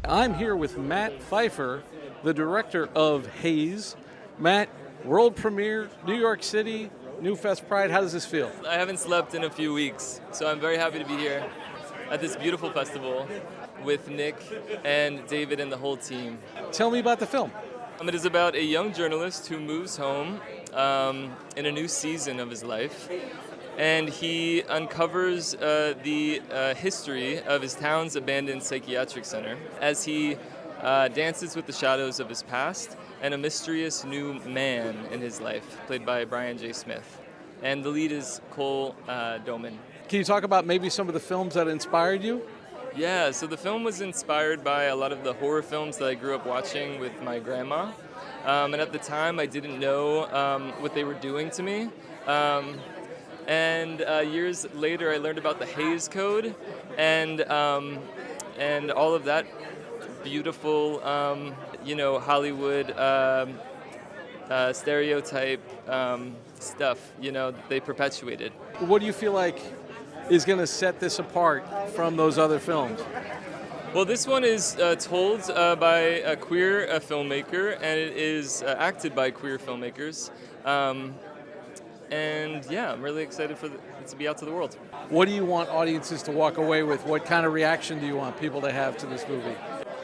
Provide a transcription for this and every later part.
I'm here with Matt Feifer, the director of Haze. Matt, world premiere, New York City, NewFest Pride. How does this feel? I haven't slept in a few weeks, so I'm very happy to be here at this beautiful festival with Nick and David and the whole team. Tell me about the film. It is about a young journalist who moves home in a new season of his life, and he uncovers the history of his town's abandoned psychiatric center as he dances with the shadows of his past and a mysterious new man in his life, played by Brian J. Smith. And the lead is Cole Doman. Can you talk about maybe some of the films that inspired you? Yeah, so the film was inspired by a lot of the horror films that I grew up watching with my grandma. And at the time, I didn't know what they were doing to me. And years later, I learned about the Haze Code and all of that beautiful, Hollywood stereotype stuff, they perpetuated. What do you feel like is going to set this apart from those other films? Well, this one is told by a queer filmmaker, and it is acted by queer filmmakers. And yeah, I'm really excited for it to be out to the world. What do you want audiences to walk away with? What kind of reaction do you want people to have to this movie?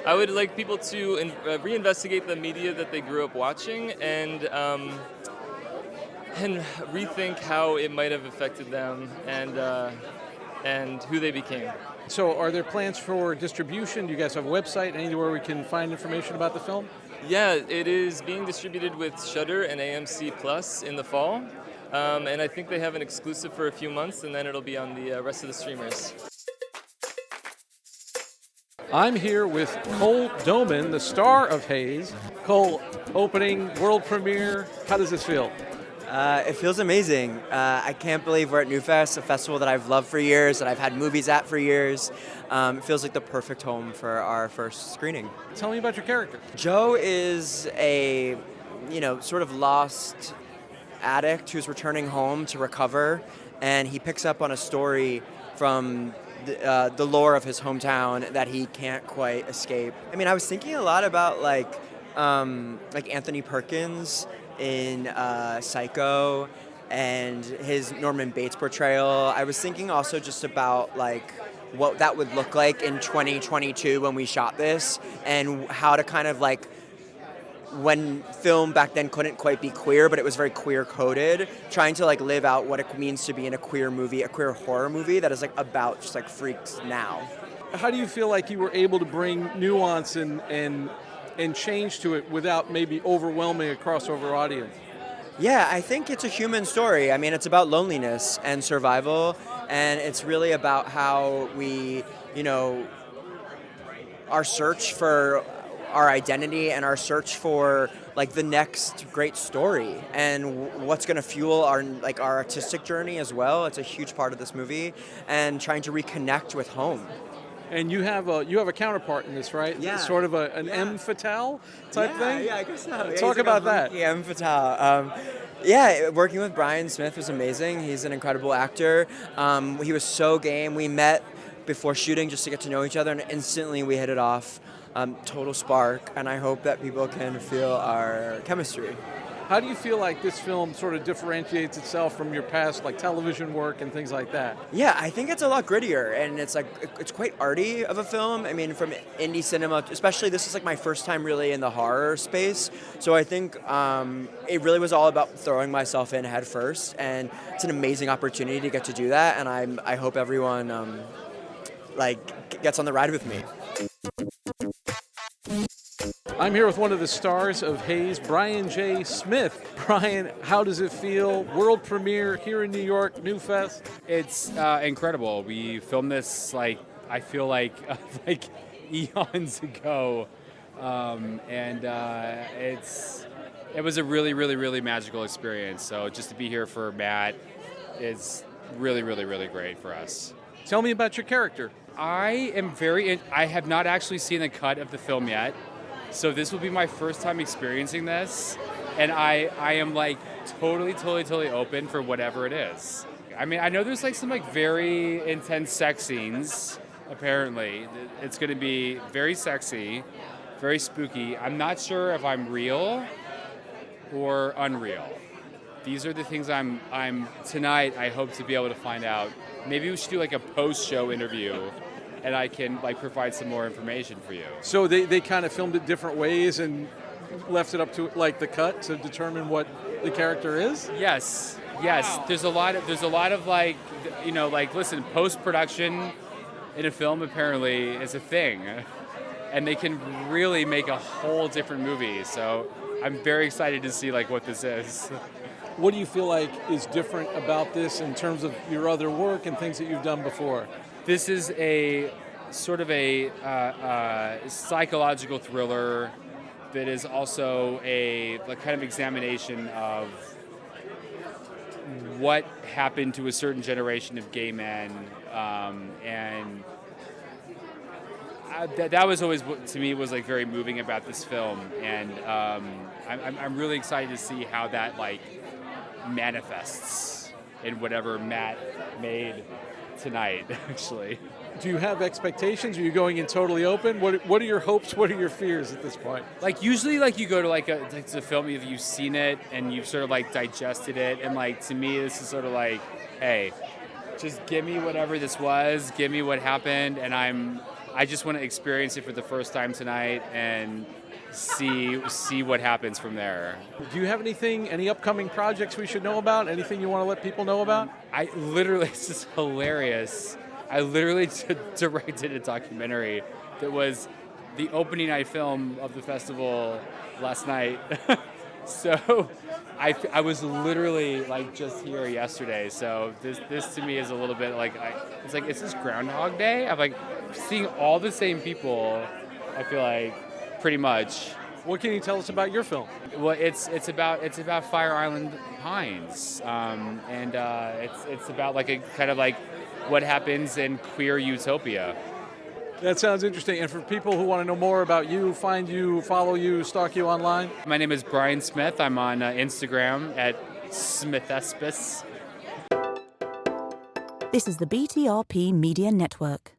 I would like people to reinvestigate the media that they grew up watching and rethink how it might have affected them and who they became. So are there plans for distribution? Do you guys have a website, anywhere we can find information about the film? Yeah, it is being distributed with Shudder and AMC Plus in the fall. And I think they have an exclusive for a few months, and then it'll be on the rest of the streamers. I'm here with Cole Doman, the star of Haze. Cole, opening, world premiere, how does this feel? It feels amazing. I can't believe we're at NewFest, a festival that I've loved for years, that I've had movies at for years. It feels like the perfect home for our first screening. Tell me about your character. Joe is a, sort of lost addict who's returning home to recover, and he picks up on a story from the lore of his hometown that he can't quite escape. I mean, I was thinking a lot about like Anthony Perkins in Psycho and his Norman Bates portrayal. I was thinking also just about like what that would look like in 2022 when we shot this, and how to kind of like, when film back then couldn't quite be queer, but it was very queer coded, trying to like live out what it means to be in a queer movie, a queer horror movie that is like about just like freaks now. How do you feel like you were able to bring nuance and change to it without maybe overwhelming a crossover audience? Yeah, I think it's a human story. I mean, it's about loneliness and survival, and it's really about how we, our search for our identity and our search for like the next great story and what's going to fuel our artistic journey as well. It's a huge part of this movie, and trying to reconnect with home. And you have a counterpart in this, right? Yeah. Sort of an M fatale type thing? Yeah, I guess so. Talk about that. Yeah, M fatale. Working with Brian Smith was amazing. He's an incredible actor. He was so game. We met before shooting just to get to know each other, and instantly we hit it off. Total spark, and I hope that people can feel our chemistry. How do you feel like this film sort of differentiates itself from your past like television work and things like that? Yeah, I think it's a lot grittier, and it's quite arty of a film. I mean, from indie cinema, especially, this is like my first time really in the horror space. So I think it really was all about throwing myself in head first, and it's an amazing opportunity to get to do that. And I hope everyone gets on the ride with me. I'm here with one of the stars of Haze, Brian J. Smith. Brian, how does it feel? World premiere here in New York, NewFest. It's incredible. We filmed this I feel like eons ago, and it was a really, really, really magical experience. So just to be here for Matt is really, really, really great for us. Tell me about your character. I have not actually seen the cut of the film yet. So this will be my first time experiencing this, and I am like totally open for whatever it is. I mean, I know there's like some like very intense sex scenes, apparently. It's going to be very sexy, very spooky. I'm not sure if I'm real or unreal. These are the things I'm tonight I hope to be able to find out. Maybe we should do like a post-show interview and I can like provide some more information for you. So they kind of filmed it different ways and left it up to like the cut to determine what the character is? Yes. There's a lot of like, you know, like listen, post-production in a film apparently is a thing. And they can really make a whole different movie. So I'm very excited to see like what this is. What do you feel like is different about this in terms of your other work and things that you've done before? This is a sort of a psychological thriller that is also a kind of examination of what happened to a certain generation of gay men, and that was always, to me, was like very moving about this film, and I'm really excited to see how that like manifests in whatever Matt made tonight. Actually, do you have expectations? Are you going in totally open? What are your hopes? What are your fears at this point? Like usually, like you go to like a film, if you've seen it and you've sort of like digested it, and like to me, this is sort of like, hey, just give me whatever this was, give me what happened, and I just want to experience it for the first time tonight and see what happens from there. Do you have any upcoming projects we should know about? Anything you want to let people know about? It's just hilarious. I literally directed a documentary that was the opening night film of the festival last night. So I was literally like just here yesterday. So this to me is a little bit like, it's like, is this Groundhog Day? I'm like seeing all the same people, I feel like, pretty much. What can you tell us about your film? Well, it's about Fire Island Pines, and it's about like a kind of like what happens in queer utopia. That sounds interesting. And for people who want to know more about you, find you, follow you, stalk you online? My name is Brian Smith. I'm on Instagram at Smithespis. This is the BTRP Media Network.